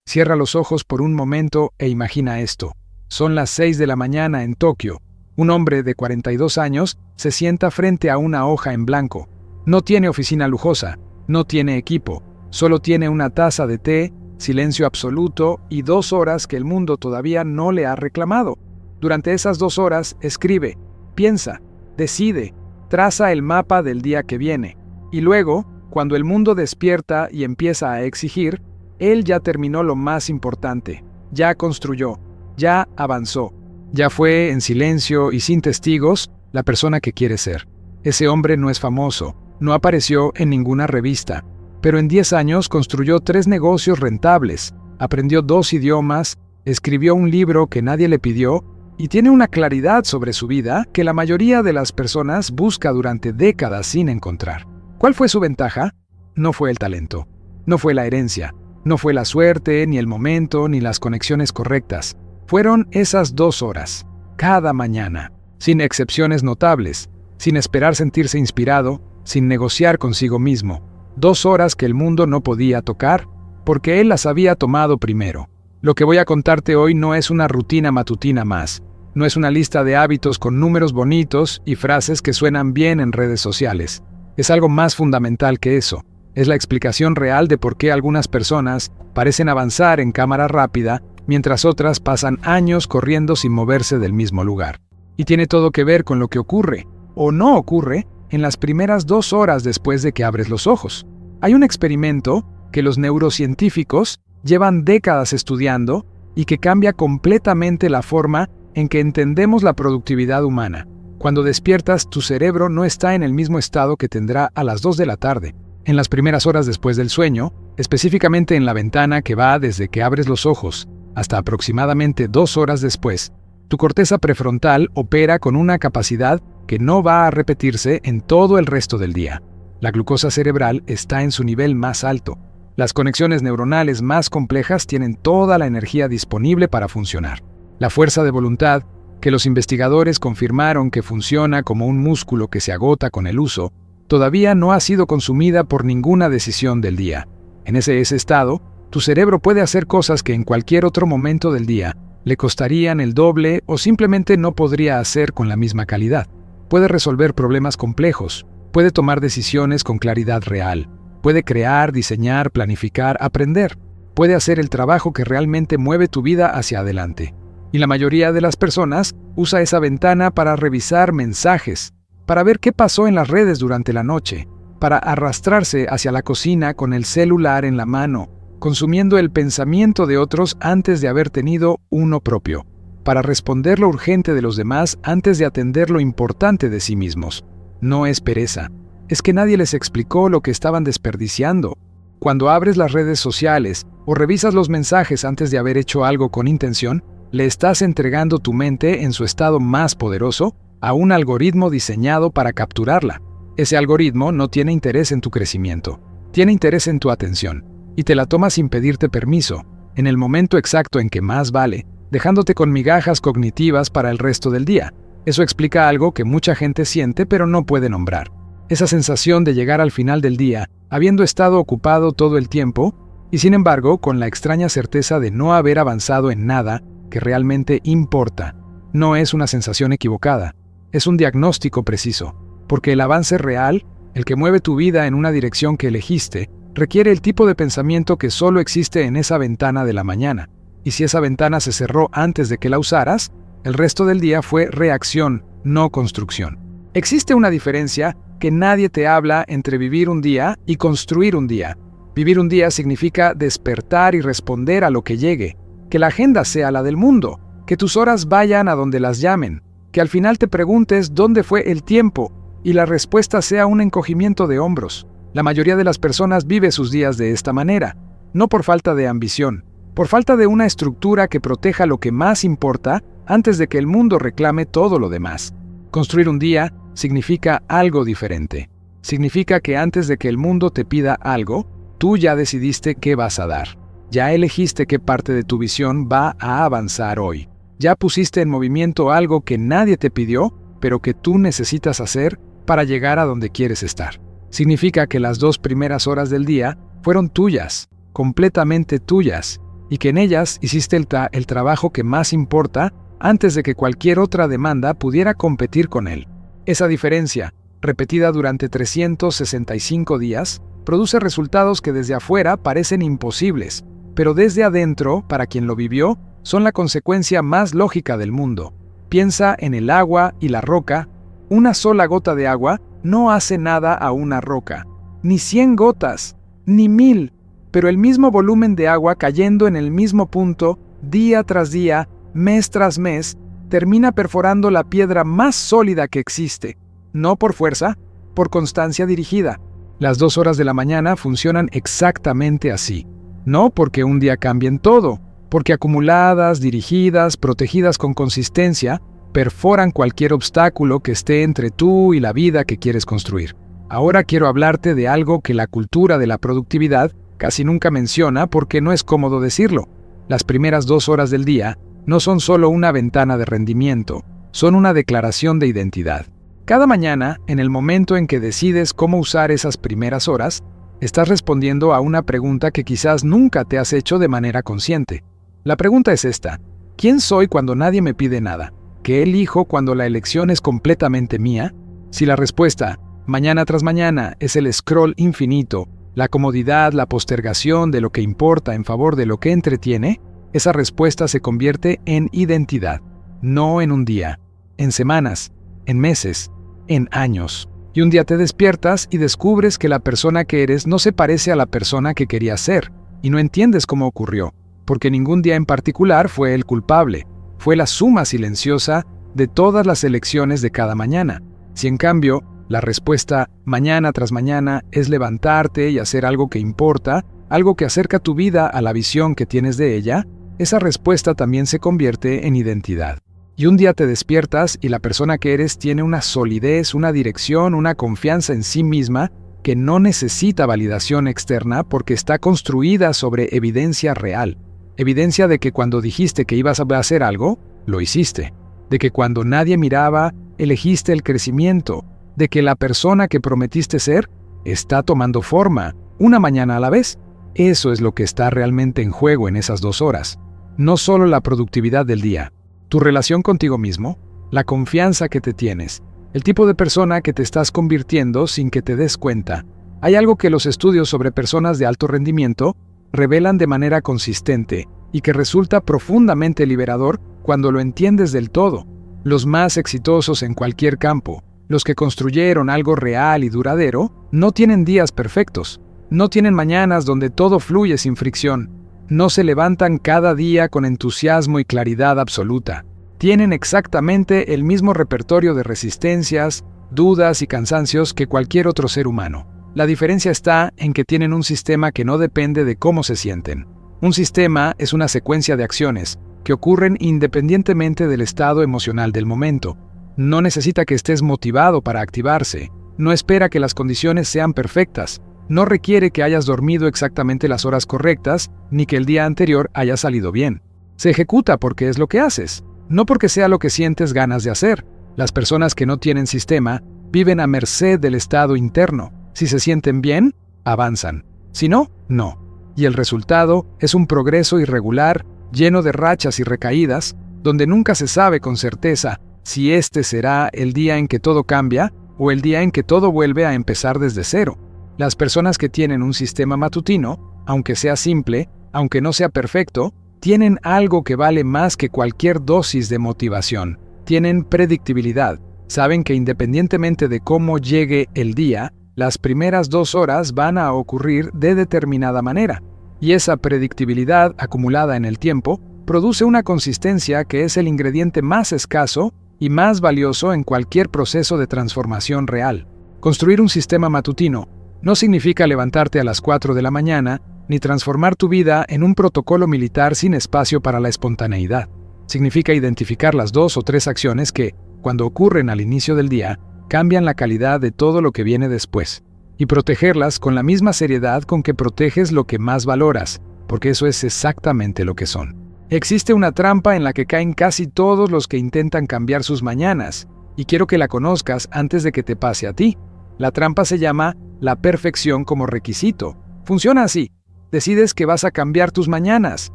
Cierra los ojos por un momento e imagina esto. Son las 6 de la mañana en Tokio. Un hombre de 42 años se sienta frente a una hoja en blanco. No tiene oficina lujosa, no tiene equipo, solo tiene una taza de té, silencio absoluto y 2 horas que el mundo todavía no le ha reclamado. Durante esas 2 horas escribe, piensa, decide, traza el mapa del día que viene. Y luego, cuando el mundo despierta y empieza a exigir, él ya terminó lo más importante, ya construyó, ya avanzó, ya fue en silencio y sin testigos la persona que quiere ser. Ese hombre no es famoso, no apareció en ninguna revista, pero en 10 años construyó 3 negocios rentables, aprendió 2 idiomas, escribió un libro que nadie le pidió y tiene una claridad sobre su vida que la mayoría de las personas busca durante décadas sin encontrar. ¿Cuál fue su ventaja? No fue el talento, no fue la herencia, no fue la suerte, ni el momento, ni las conexiones correctas. Fueron esas 2 horas, cada mañana, sin excepciones notables, sin esperar sentirse inspirado, sin negociar consigo mismo. 2 horas que el mundo no podía tocar, porque él las había tomado primero. Lo que voy a contarte hoy no es una rutina matutina más, no es una lista de hábitos con números bonitos y frases que suenan bien en redes sociales. Es algo más fundamental que eso. Es la explicación real de por qué algunas personas parecen avanzar en cámara rápida, mientras otras pasan años corriendo sin moverse del mismo lugar. Y tiene todo que ver con lo que ocurre, o no ocurre, en las primeras 2 horas después de que abres los ojos. Hay un experimento que los neurocientíficos llevan décadas estudiando y que cambia completamente la forma en que entendemos la productividad humana. Cuando despiertas, tu cerebro no está en el mismo estado que tendrá a las 2 de la tarde. En las primeras horas después del sueño, específicamente en la ventana que va desde que abres los ojos hasta aproximadamente 2 horas después, tu corteza prefrontal opera con una capacidad que no va a repetirse en todo el resto del día. La glucosa cerebral está en su nivel más alto. Las conexiones neuronales más complejas tienen toda la energía disponible para funcionar. La fuerza de voluntad, que los investigadores confirmaron que funciona como un músculo que se agota con el uso, todavía no ha sido consumida por ninguna decisión del día. En ese estado, tu cerebro puede hacer cosas que en cualquier otro momento del día le costarían el doble o simplemente no podría hacer con la misma calidad. Puede resolver problemas complejos, puede tomar decisiones con claridad real, puede crear, diseñar, planificar, aprender, puede hacer el trabajo que realmente mueve tu vida hacia adelante. Y la mayoría de las personas usa esa ventana para revisar mensajes, para ver qué pasó en las redes durante la noche, para arrastrarse hacia la cocina con el celular en la mano, consumiendo el pensamiento de otros antes de haber tenido uno propio, para responder lo urgente de los demás antes de atender lo importante de sí mismos. No es pereza, es que nadie les explicó lo que estaban desperdiciando. Cuando abres las redes sociales o revisas los mensajes antes de haber hecho algo con intención, le estás entregando tu mente en su estado más poderoso a un algoritmo diseñado para capturarla. Ese algoritmo no tiene interés en tu crecimiento, tiene interés en tu atención, y te la toma sin pedirte permiso, en el momento exacto en que más vale, dejándote con migajas cognitivas para el resto del día. Eso explica algo que mucha gente siente pero no puede nombrar. Esa sensación de llegar al final del día, habiendo estado ocupado todo el tiempo, y sin embargo con la extraña certeza de no haber avanzado en nada que realmente importa. No es una sensación equivocada, es un diagnóstico preciso, porque el avance real, el que mueve tu vida en una dirección que elegiste, requiere el tipo de pensamiento que solo existe en esa ventana de la mañana. Y si esa ventana se cerró antes de que la usaras, el resto del día fue reacción, no construcción. Existe una diferencia que nadie te habla entre vivir un día y construir un día. Vivir un día significa despertar y responder a lo que llegue, que la agenda sea la del mundo, que tus horas vayan a donde las llamen, que al final te preguntes dónde fue el tiempo y la respuesta sea un encogimiento de hombros. La mayoría de las personas vive sus días de esta manera, no por falta de ambición, por falta de una estructura que proteja lo que más importa antes de que el mundo reclame todo lo demás. Construir un día significa algo diferente. Significa que antes de que el mundo te pida algo, tú ya decidiste qué vas a dar. Ya elegiste qué parte de tu visión va a avanzar hoy. Ya pusiste en movimiento algo que nadie te pidió, pero que tú necesitas hacer para llegar a donde quieres estar. Significa que las 2 primeras horas del día fueron tuyas, completamente tuyas, y que en ellas hiciste el trabajo que más importa antes de que cualquier otra demanda pudiera competir con él. Esa diferencia, repetida durante 365 días, produce resultados que desde afuera parecen imposibles, pero desde adentro, para quien lo vivió, son la consecuencia más lógica del mundo. Piensa en el agua y la roca. Una sola gota de agua no hace nada a una roca, ni 100 gotas, ni 1000, pero el mismo volumen de agua cayendo en el mismo punto, día tras día, mes tras mes, termina perforando la piedra más sólida que existe, no por fuerza, por constancia dirigida. Las 2 horas de la mañana funcionan exactamente así. No porque un día cambien todo, porque acumuladas, dirigidas, protegidas con consistencia, perforan cualquier obstáculo que esté entre tú y la vida que quieres construir. Ahora quiero hablarte de algo que la cultura de la productividad casi nunca menciona porque no es cómodo decirlo. Las primeras 2 horas del día no son solo una ventana de rendimiento, son una declaración de identidad. Cada mañana, en el momento en que decides cómo usar esas primeras horas, estás respondiendo a una pregunta que quizás nunca te has hecho de manera consciente. La pregunta es esta: ¿quién soy cuando nadie me pide nada? ¿Qué elijo cuando la elección es completamente mía? Si la respuesta, mañana tras mañana, es el scroll infinito, la comodidad, la postergación de lo que importa en favor de lo que entretiene, esa respuesta se convierte en identidad, no en un día, en semanas, en meses, en años. Y un día te despiertas y descubres que la persona que eres no se parece a la persona que querías ser, y no entiendes cómo ocurrió, porque ningún día en particular fue el culpable, fue la suma silenciosa de todas las elecciones de cada mañana. Si en cambio, la respuesta mañana tras mañana es levantarte y hacer algo que importa, algo que acerca tu vida a la visión que tienes de ella, esa respuesta también se convierte en identidad. Y un día te despiertas y la persona que eres tiene una solidez, una dirección, una confianza en sí misma que no necesita validación externa porque está construida sobre evidencia real. Evidencia de que cuando dijiste que ibas a hacer algo, lo hiciste. De que cuando nadie miraba, elegiste el crecimiento. De que la persona que prometiste ser está tomando forma, una mañana a la vez. Eso es lo que está realmente en juego en esas 2 horas. No solo la productividad del día. Tu relación contigo mismo, la confianza que te tienes, el tipo de persona que te estás convirtiendo sin que te des cuenta. Hay algo que los estudios sobre personas de alto rendimiento revelan de manera consistente y que resulta profundamente liberador cuando lo entiendes del todo. Los más exitosos en cualquier campo, los que construyeron algo real y duradero, no tienen días perfectos, no tienen mañanas donde todo fluye sin fricción. No se levantan cada día con entusiasmo y claridad absoluta. Tienen exactamente el mismo repertorio de resistencias, dudas y cansancios que cualquier otro ser humano. La diferencia está en que tienen un sistema que no depende de cómo se sienten. Un sistema es una secuencia de acciones que ocurren independientemente del estado emocional del momento. No necesita que estés motivado para activarse. No espera que las condiciones sean perfectas. No requiere que hayas dormido exactamente las horas correctas, ni que el día anterior haya salido bien. Se ejecuta porque es lo que haces, no porque sea lo que sientes ganas de hacer. Las personas que no tienen sistema viven a merced del estado interno. Si se sienten bien, avanzan. Si no, no. Y el resultado es un progreso irregular, lleno de rachas y recaídas, donde nunca se sabe con certeza si este será el día en que todo cambia o el día en que todo vuelve a empezar desde cero. Las personas que tienen un sistema matutino, aunque sea simple, aunque no sea perfecto, tienen algo que vale más que cualquier dosis de motivación. Tienen predictibilidad. Saben que independientemente de cómo llegue el día, las primeras 2 horas van a ocurrir de determinada manera. Y esa predictibilidad acumulada en el tiempo produce una consistencia que es el ingrediente más escaso y más valioso en cualquier proceso de transformación real. Construir un sistema matutino no significa levantarte a las 4 de la mañana, ni transformar tu vida en un protocolo militar sin espacio para la espontaneidad. Significa identificar las 2 o 3 acciones que, cuando ocurren al inicio del día, cambian la calidad de todo lo que viene después, y protegerlas con la misma seriedad con que proteges lo que más valoras, porque eso es exactamente lo que son. Existe una trampa en la que caen casi todos los que intentan cambiar sus mañanas, y quiero que la conozcas antes de que te pase a ti. La trampa se llama la perfección como requisito. Funciona así. Decides que vas a cambiar tus mañanas.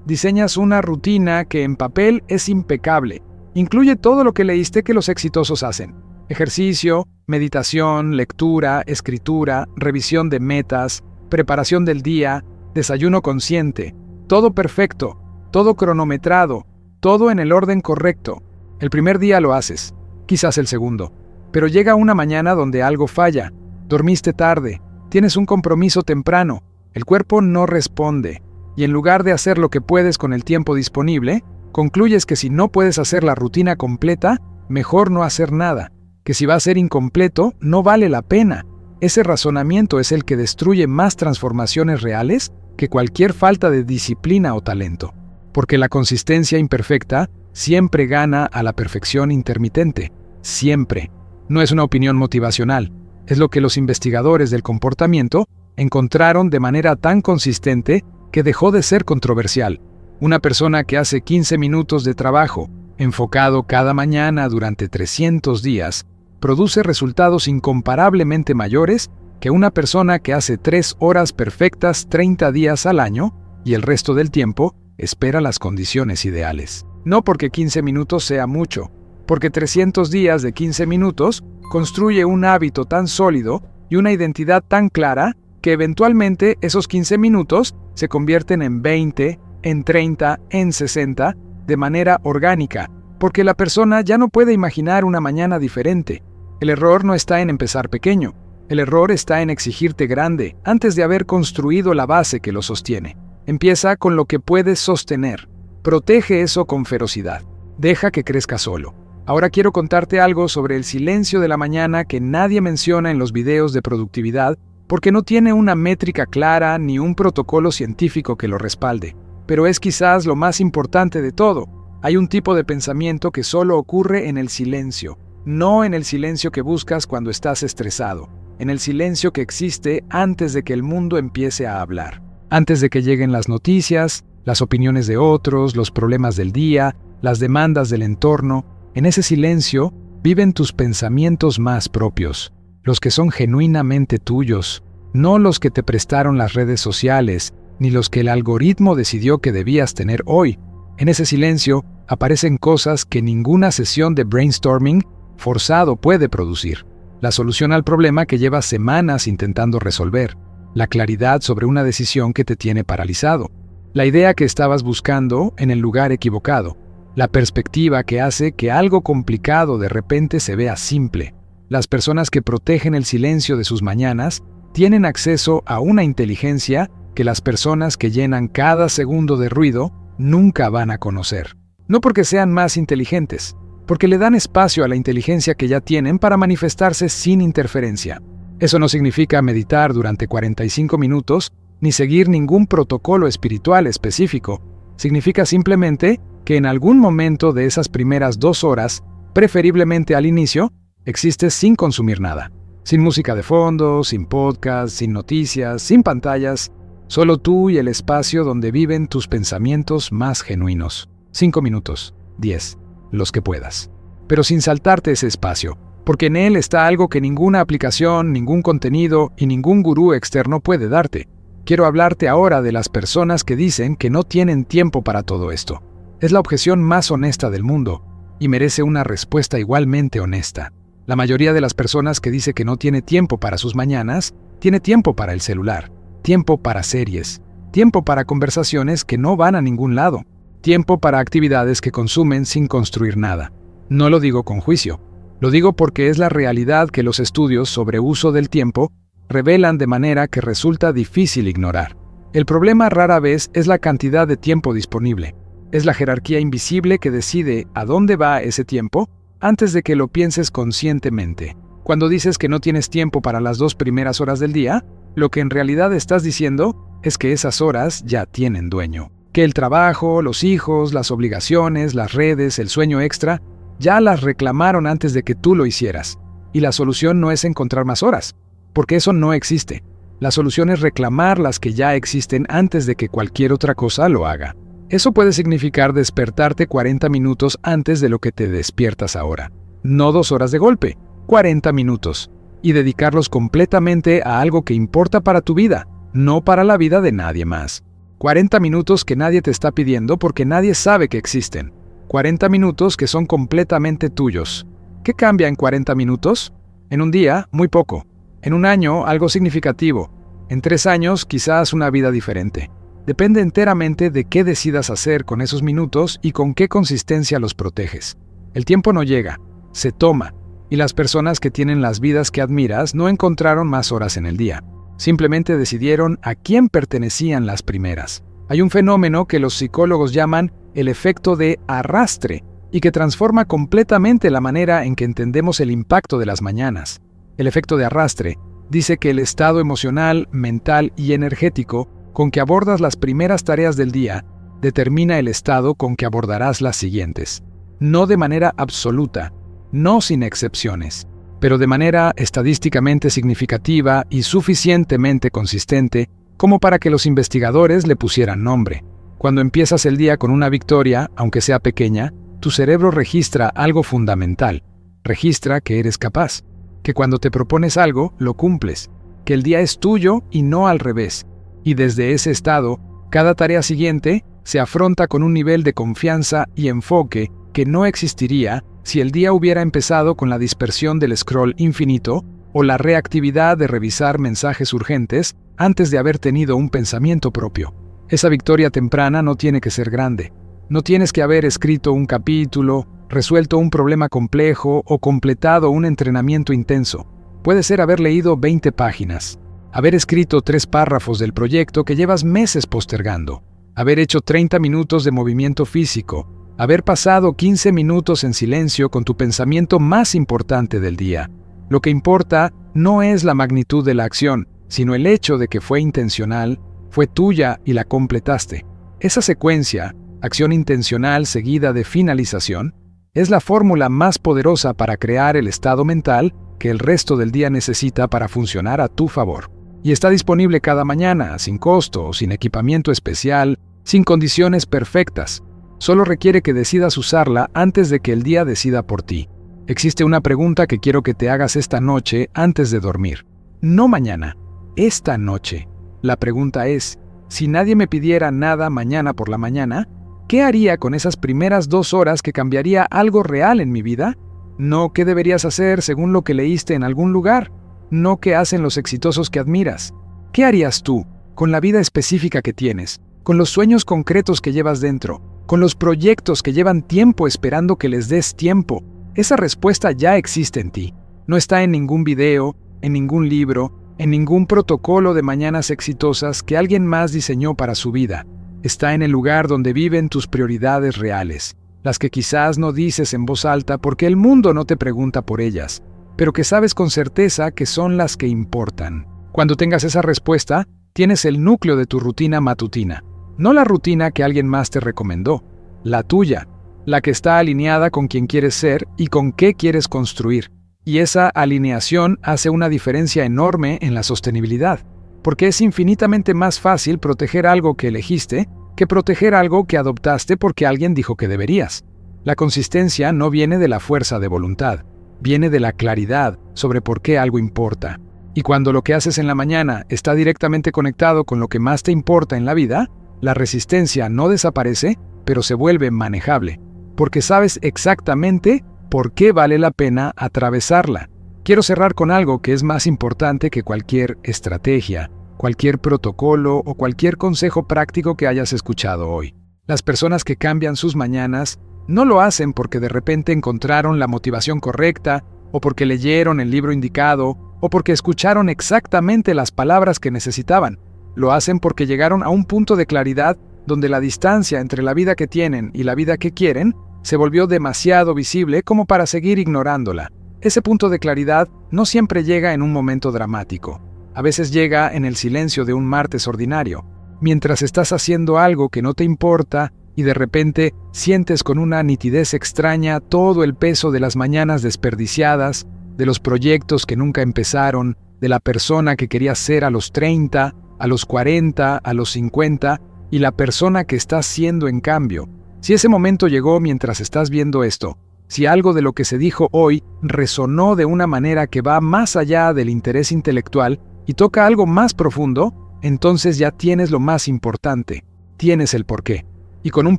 Diseñas una rutina que en papel es impecable. Incluye todo lo que leíste que los exitosos hacen. Ejercicio, meditación, lectura, escritura, revisión de metas, preparación del día, desayuno consciente. Todo perfecto, todo cronometrado, todo en el orden correcto. El primer día lo haces, quizás el segundo. Pero llega una mañana donde algo falla. Dormiste tarde, tienes un compromiso temprano, el cuerpo no responde. Y en lugar de hacer lo que puedes con el tiempo disponible, concluyes que si no puedes hacer la rutina completa, mejor no hacer nada, que si va a ser incompleto, no vale la pena. Ese razonamiento es el que destruye más transformaciones reales que cualquier falta de disciplina o talento, porque la consistencia imperfecta siempre gana a la perfección intermitente, siempre. No es una opinión motivacional, es lo que los investigadores del comportamiento encontraron de manera tan consistente que dejó de ser controversial. Una persona que hace 15 minutos de trabajo, enfocado cada mañana durante 300 días, produce resultados incomparablemente mayores que una persona que hace 3 horas perfectas 30 días al año y el resto del tiempo espera las condiciones ideales. No porque 15 minutos sea mucho, porque 300 días de 15 minutos construye un hábito tan sólido y una identidad tan clara que eventualmente esos 15 minutos se convierten en 20, en 30, en 60, de manera orgánica, porque la persona ya no puede imaginar una mañana diferente. El error no está en empezar pequeño, el error está en exigirte grande antes de haber construido la base que lo sostiene. Empieza con lo que puedes sostener. Protege eso con ferocidad. Deja que crezca solo. Ahora quiero contarte algo sobre el silencio de la mañana que nadie menciona en los videos de productividad porque no tiene una métrica clara ni un protocolo científico que lo respalde. Pero es quizás lo más importante de todo. Hay un tipo de pensamiento que solo ocurre en el silencio, no en el silencio que buscas cuando estás estresado, en el silencio que existe antes de que el mundo empiece a hablar, antes de que lleguen las noticias, las opiniones de otros, los problemas del día, las demandas del entorno. En ese silencio viven tus pensamientos más propios, los que son genuinamente tuyos, no los que te prestaron las redes sociales, ni los que el algoritmo decidió que debías tener hoy. En ese silencio aparecen cosas que ninguna sesión de brainstorming forzado puede producir. La solución al problema que llevas semanas intentando resolver, la claridad sobre una decisión que te tiene paralizado, la idea que estabas buscando en el lugar equivocado, la perspectiva que hace que algo complicado de repente se vea simple. Las personas que protegen el silencio de sus mañanas tienen acceso a una inteligencia que las personas que llenan cada segundo de ruido nunca van a conocer. No porque sean más inteligentes, porque le dan espacio a la inteligencia que ya tienen para manifestarse sin interferencia. Eso no significa meditar durante 45 minutos ni seguir ningún protocolo espiritual específico. Significa simplemente que en algún momento de esas primeras 2 horas, preferiblemente al inicio, existes sin consumir nada. Sin música de fondo, sin podcast, sin noticias, sin pantallas, solo tú y el espacio donde viven tus pensamientos más genuinos. 5 minutos, 10, los que puedas. Pero sin saltarte ese espacio, porque en él está algo que ninguna aplicación, ningún contenido y ningún gurú externo puede darte. Quiero hablarte ahora de las personas que dicen que no tienen tiempo para todo esto. Es la objeción más honesta del mundo, y merece una respuesta igualmente honesta. La mayoría de las personas que dice que no tiene tiempo para sus mañanas, tiene tiempo para el celular, tiempo para series, tiempo para conversaciones que no van a ningún lado, tiempo para actividades que consumen sin construir nada. No lo digo con juicio, lo digo porque es la realidad que los estudios sobre uso del tiempo revelan de manera que resulta difícil ignorar. El problema rara vez es la cantidad de tiempo disponible. Es la jerarquía invisible que decide a dónde va ese tiempo antes de que lo pienses conscientemente. Cuando dices que no tienes tiempo para las 2 primeras horas del día, lo que en realidad estás diciendo es que esas horas ya tienen dueño. Que el trabajo, los hijos, las obligaciones, las redes, el sueño extra, ya las reclamaron antes de que tú lo hicieras. Y la solución no es encontrar más horas, porque eso no existe. La solución es reclamar las que ya existen antes de que cualquier otra cosa lo haga. Eso puede significar despertarte 40 minutos antes de lo que te despiertas ahora. No 2 horas de golpe, 40 minutos. Y dedicarlos completamente a algo que importa para tu vida, no para la vida de nadie más. 40 minutos que nadie te está pidiendo porque nadie sabe que existen. 40 minutos que son completamente tuyos. ¿Qué cambia en 40 minutos? En un día, muy poco. En un año, algo significativo. En 3 años, quizás una vida diferente. Depende enteramente de qué decidas hacer con esos minutos y con qué consistencia los proteges. El tiempo no llega, se toma, y las personas que tienen las vidas que admiras no encontraron más horas en el día. Simplemente decidieron a quién pertenecían las primeras. Hay un fenómeno que los psicólogos llaman el efecto de arrastre y que transforma completamente la manera en que entendemos el impacto de las mañanas. El efecto de arrastre dice que el estado emocional, mental y energético con que abordas las primeras tareas del día determina el estado con que abordarás las siguientes. No de manera absoluta, no sin excepciones, pero de manera estadísticamente significativa y suficientemente consistente como para que los investigadores le pusieran nombre. Cuando empiezas el día con una victoria, aunque sea pequeña, tu cerebro registra algo fundamental. Registra que eres capaz, que cuando te propones algo, lo cumples, que el día es tuyo y no al revés. Y desde ese estado, cada tarea siguiente se afronta con un nivel de confianza y enfoque que no existiría si el día hubiera empezado con la dispersión del scroll infinito o la reactividad de revisar mensajes urgentes antes de haber tenido un pensamiento propio. Esa victoria temprana no tiene que ser grande. No tienes que haber escrito un capítulo, resuelto un problema complejo o completado un entrenamiento intenso. Puede ser haber leído 20 páginas, haber escrito 3 párrafos del proyecto que llevas meses postergando, haber hecho 30 minutos de movimiento físico, haber pasado 15 minutos en silencio con tu pensamiento más importante del día. Lo que importa no es la magnitud de la acción, sino el hecho de que fue intencional, fue tuya y la completaste. Esa secuencia, acción intencional seguida de finalización, es la fórmula más poderosa para crear el estado mental que el resto del día necesita para funcionar a tu favor. Y está disponible cada mañana, sin costo, sin equipamiento especial, sin condiciones perfectas. Solo requiere que decidas usarla antes de que el día decida por ti. Existe una pregunta que quiero que te hagas esta noche antes de dormir. No mañana, esta noche. La pregunta es, si nadie me pidiera nada mañana por la mañana, ¿qué haría con esas primeras 2 horas que cambiaría algo real en mi vida? No qué deberías hacer según lo que leíste en algún lugar, no qué hacen los exitosos que admiras. ¿Qué harías tú con la vida específica que tienes, con los sueños concretos que llevas dentro, con los proyectos que llevan tiempo esperando que les des tiempo? Esa respuesta ya existe en ti. No está en ningún video, en ningún libro, en ningún protocolo de mañanas exitosas que alguien más diseñó para su vida. Está en el lugar donde viven tus prioridades reales, las que quizás no dices en voz alta porque el mundo no te pregunta por ellas, pero que sabes con certeza que son las que importan. Cuando tengas esa respuesta, tienes el núcleo de tu rutina matutina, no la rutina que alguien más te recomendó, la tuya, la que está alineada con quien quieres ser y con qué quieres construir. Y esa alineación hace una diferencia enorme en la sostenibilidad, porque es infinitamente más fácil proteger algo que elegiste que proteger algo que adoptaste porque alguien dijo que deberías. La consistencia no viene de la fuerza de voluntad, viene de la claridad sobre por qué algo importa. Y cuando lo que haces en la mañana está directamente conectado con lo que más te importa en la vida, la resistencia no desaparece, pero se vuelve manejable, porque sabes exactamente por qué vale la pena atravesarla. Quiero cerrar con algo que es más importante que cualquier estrategia, cualquier protocolo o cualquier consejo práctico que hayas escuchado hoy. Las personas que cambian sus mañanas no lo hacen porque de repente encontraron la motivación correcta, o porque leyeron el libro indicado, o porque escucharon exactamente las palabras que necesitaban. Lo hacen porque llegaron a un punto de claridad donde la distancia entre la vida que tienen y la vida que quieren se volvió demasiado visible como para seguir ignorándola. Ese punto de claridad no siempre llega en un momento dramático. A veces llega en el silencio de un martes ordinario, mientras estás haciendo algo que no te importa y de repente sientes con una nitidez extraña todo el peso de las mañanas desperdiciadas, de los proyectos que nunca empezaron, de la persona que querías ser a los 30, a los 40, a los 50 y la persona que estás siendo en cambio. Si ese momento llegó mientras estás viendo esto, si algo de lo que se dijo hoy resonó de una manera que va más allá del interés intelectual y toca algo más profundo, entonces ya tienes lo más importante, tienes el porqué. Y con un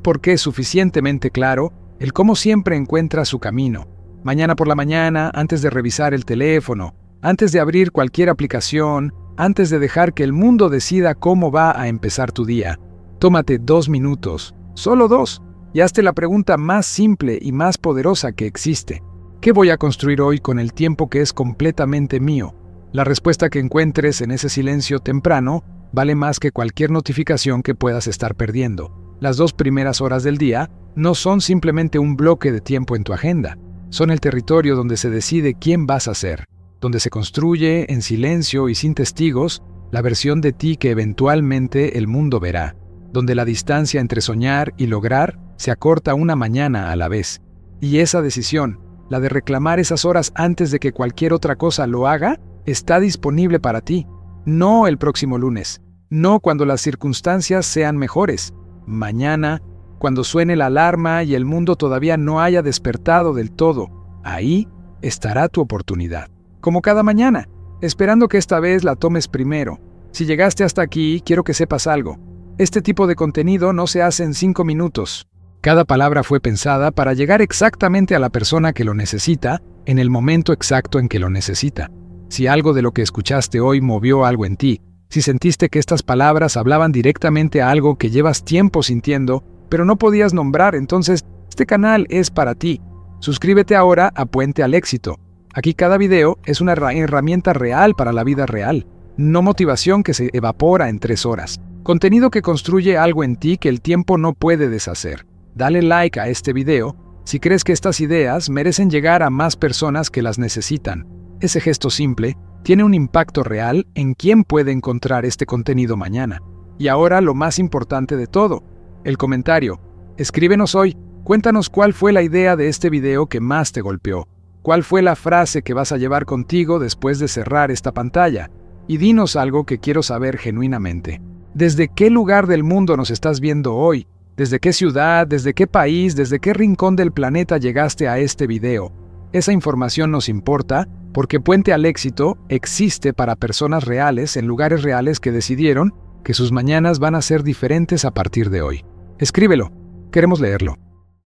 porqué suficientemente claro, el cómo siempre encuentra su camino. Mañana por la mañana, antes de revisar el teléfono, antes de abrir cualquier aplicación, antes de dejar que el mundo decida cómo va a empezar tu día. Tómate 2 minutos, solo 2, y hazte la pregunta más simple y más poderosa que existe. ¿Qué voy a construir hoy con el tiempo que es completamente mío? La respuesta que encuentres en ese silencio temprano vale más que cualquier notificación que puedas estar perdiendo. Las 2 primeras horas del día no son simplemente un bloque de tiempo en tu agenda. Son el territorio donde se decide quién vas a ser, donde se construye, en silencio y sin testigos, la versión de ti que eventualmente el mundo verá, donde la distancia entre soñar y lograr se acorta una mañana a la vez. Y esa decisión, la de reclamar esas horas antes de que cualquier otra cosa lo haga, está disponible para ti. No el próximo lunes, no cuando las circunstancias sean mejores. Mañana, cuando suene la alarma y el mundo todavía no haya despertado del todo, ahí estará tu oportunidad. Como cada mañana, esperando que esta vez la tomes primero. Si llegaste hasta aquí, quiero que sepas algo. Este tipo de contenido no se hace en 5 minutos. Cada palabra fue pensada para llegar exactamente a la persona que lo necesita, en el momento exacto en que lo necesita. Si algo de lo que escuchaste hoy movió algo en ti, si sentiste que estas palabras hablaban directamente a algo que llevas tiempo sintiendo, pero no podías nombrar, entonces este canal es para ti. Suscríbete ahora a Puente al Éxito. Aquí cada video es una herramienta real para la vida real, no motivación que se evapora en 3 horas. Contenido que construye algo en ti que el tiempo no puede deshacer. Dale like a este video si crees que estas ideas merecen llegar a más personas que las necesitan. Ese gesto simple tiene un impacto real en quién puede encontrar este contenido mañana. Y ahora lo más importante de todo, el comentario. Escríbenos hoy, cuéntanos cuál fue la idea de este video que más te golpeó, cuál fue la frase que vas a llevar contigo después de cerrar esta pantalla, y dinos algo que quiero saber genuinamente. ¿Desde qué lugar del mundo nos estás viendo hoy? ¿Desde qué ciudad, desde qué país, desde qué rincón del planeta llegaste a este video? Esa información nos importa porque Puente al Éxito existe para personas reales en lugares reales que decidieron que sus mañanas van a ser diferentes a partir de hoy. Escríbelo, queremos leerlo.